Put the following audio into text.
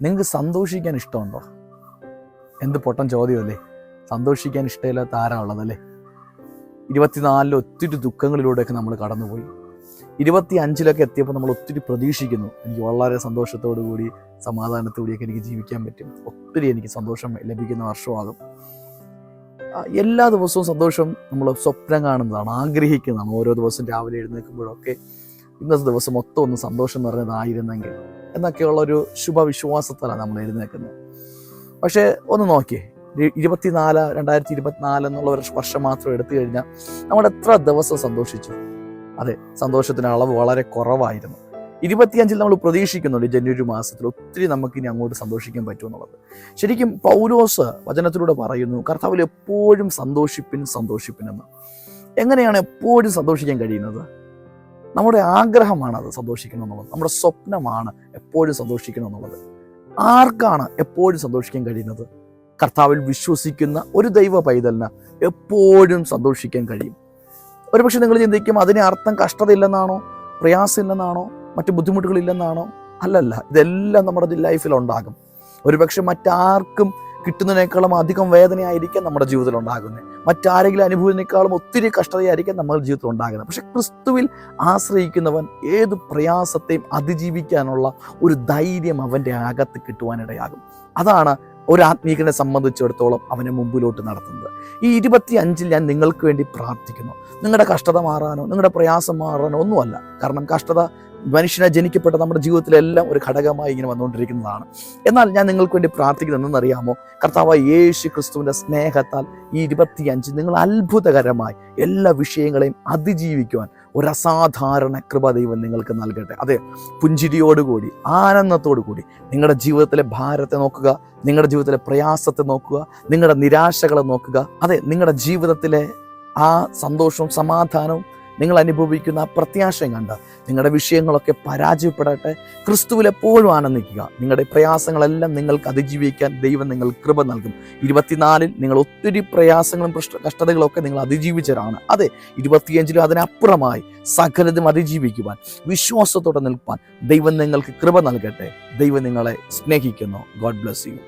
നിങ്ങൾക്ക് സന്തോഷിക്കാൻ ഇഷ്ടമുണ്ടോ? എന്ത് പൊട്ടൻ ചോദ്യമല്ലേ. സന്തോഷിക്കാൻ ഇഷ്ടമില്ലാത്ത ആരാ ഉള്ളതല്ലേ? 24 ഒത്തിരി ദുഃഖങ്ങളിലൂടെയൊക്കെ നമ്മൾ കടന്നുപോയി. 25 എത്തിയപ്പോൾ നമ്മൾ ഒത്തിരി പ്രതീക്ഷിക്കുന്നു. എനിക്ക് വളരെ സന്തോഷത്തോടു കൂടി സമാധാനത്തോടെയൊക്കെ എനിക്ക് ജീവിക്കാൻ പറ്റും. ഒത്തിരി എനിക്ക് സന്തോഷം ലഭിക്കുന്ന വർഷമാകും. എല്ലാ ദിവസവും സന്തോഷം നമ്മൾ സ്വപ്നം കാണുന്നതാണ്, ആഗ്രഹിക്കുന്നതാണ്. ഓരോ ദിവസം രാവിലെ എഴുന്നേൽക്കുമ്പോഴൊക്കെ ഇന്നത്തെ ദിവസം മൊത്തം ഒന്ന് സന്തോഷം നിറഞ്ഞതായിരുന്നെങ്കിൽ എന്നൊക്കെയുള്ളൊരു ശുഭവിശ്വാസത്തിലാണ് നമ്മൾ എഴുന്നേൽക്കുന്നത്. പക്ഷേ ഒന്ന് നോക്കിയേ, 2024 എന്നുള്ള ഒരു വർഷം മാത്രം എടുത്തു കഴിഞ്ഞാൽ നമ്മൾ എത്ര ദിവസം സന്തോഷിച്ചു? അതെ, സന്തോഷത്തിന് അളവ് വളരെ കുറവായിരുന്നു. 25 നമ്മൾ പ്രതീക്ഷിക്കുന്നുണ്ട് ജനുവരി മാസത്തിൽ ഒത്തിരി നമുക്കിനി അങ്ങോട്ട് സന്തോഷിക്കാൻ പറ്റുമെന്നുള്ളത്. ശരിക്കും പൗലോസ് വചനത്തിലൂടെ പറയുന്നു, കർത്താവിൽ എപ്പോഴും സന്തോഷിപ്പിനെന്ന്. എങ്ങനെയാണ് എപ്പോഴും സന്തോഷിക്കാൻ കഴിയുന്നത്? നമ്മുടെ ആഗ്രഹമാണ് അത് സന്തോഷിക്കണം എന്നുള്ളത്. നമ്മുടെ സ്വപ്നമാണ് എപ്പോഴും സന്തോഷിക്കണം എന്നുള്ളത്. ആർക്കാണ് എപ്പോഴും സന്തോഷിക്കാൻ കഴിയുന്നത്? കർത്താവിൽ വിശ്വസിക്കുന്ന ഒരു ദൈവ പൈതലിന് എപ്പോഴും സന്തോഷിക്കാൻ കഴിയും. ഒരുപക്ഷെ നിങ്ങൾ ചിന്തിക്കും, അതിന് അർത്ഥം കഷ്ടതയില്ലെന്നാണോ, പ്രയാസമില്ലെന്നാണോ, മറ്റു ബുദ്ധിമുട്ടുകളില്ലെന്നാണോ? അല്ലല്ല, ഇതെല്ലാം നമ്മുടെ ലൈഫിൽ ഉണ്ടാകും. ഒരുപക്ഷെ മറ്റാർക്കും കിട്ടുന്നതിനേക്കാളും അധികം വേദനയായിരിക്കാം നമ്മുടെ ജീവിതത്തിൽ ഉണ്ടാകുന്നത്. മറ്റാരെങ്കിലും അനുഭവത്തിനേക്കാളും ഒത്തിരി കഷ്ടതയായിരിക്കാം നമ്മുടെ ജീവിതത്തിൽ ഉണ്ടാകുന്നത്. പക്ഷെ ക്രിസ്തുവിൽ ആശ്രയിക്കുന്നവൻ ഏത് പ്രയാസത്തെയും അതിജീവിക്കാനുള്ള ഒരു ധൈര്യം അവൻ്റെ അകത്ത് കിട്ടുവാനിടയാകും. അതാണ് ഒരു ആത്മീയനെ സംബന്ധിച്ചിടത്തോളം അവനെ മുമ്പിലോട്ട് നടത്തുന്നത്. ഈ 25 ഞാൻ നിങ്ങൾക്ക് വേണ്ടി പ്രാർത്ഥിക്കുന്നു. നിങ്ങളുടെ കഷ്ടത മാറാനോ നിങ്ങളുടെ പ്രയാസം മാറാനോ ഒന്നുമല്ല. കാരണം കഷ്ടത മനുഷ്യനെ ജനിക്കപ്പെട്ട നമ്മുടെ ജീവിതത്തിലെല്ലാം ഒരു ഘടകമായി ഇങ്ങനെ വന്നുകൊണ്ടിരിക്കുന്നതാണ്. എന്നാൽ ഞാൻ നിങ്ങൾക്ക് വേണ്ടി പ്രാർത്ഥിക്കുന്നതെന്നറിയാമോ? കർത്താവായ യേശു ക്രിസ്തുവിൻ്റെ സ്നേഹത്താൽ ഈ 25 നിങ്ങൾ അത്ഭുതകരമായി എല്ലാ വിഷയങ്ങളെയും അതിജീവിക്കുവാൻ ഒരു അസാധാരണ കൃപ ദൈവം നിങ്ങൾക്ക് നൽകട്ടെ. അതെ, പുഞ്ചിരിയോടുകൂടി ആനന്ദത്തോടു കൂടി നിങ്ങളുടെ ജീവിതത്തിലെ ഭാരത്തെ നോക്കുക, നിങ്ങളുടെ ജീവിതത്തിലെ പ്രയാസത്തെ നോക്കുക, നിങ്ങളുടെ നിരാശകളെ നോക്കുക. അതെ, നിങ്ങളുടെ ജീവിതത്തിലെ ആ സന്തോഷവും സമാധാനവും നിങ്ങൾ അനുഭവിക്കുന്ന പ്രത്യാശയും കണ്ട് നിങ്ങളുടെ വിഷയങ്ങളൊക്കെ പരാജയപ്പെടട്ടെ. ക്രിസ്തുവിൽ എപ്പോഴും ആനന്ദിക്കുക. നിങ്ങളുടെ പ്രയാസങ്ങളെല്ലാം നിങ്ങൾക്ക് അതിജീവിക്കാൻ ദൈവം നിങ്ങൾ കൃപ നൽകും. 24 നിങ്ങൾ ഒത്തിരി പ്രയാസങ്ങളും കഷ്ടതകളൊക്കെ നിങ്ങൾ അതിജീവിച്ചവരാണ്. അതെ, 25 അതിനപ്പുറമായി സകലതും അതിജീവിക്കുവാൻ വിശ്വാസത്തോടെ നിൽപ്പാൻ ദൈവം നിങ്ങൾക്ക് കൃപ നൽകട്ടെ. ദൈവം നിങ്ങളെ സ്നേഹിക്കുന്നു. God bless you.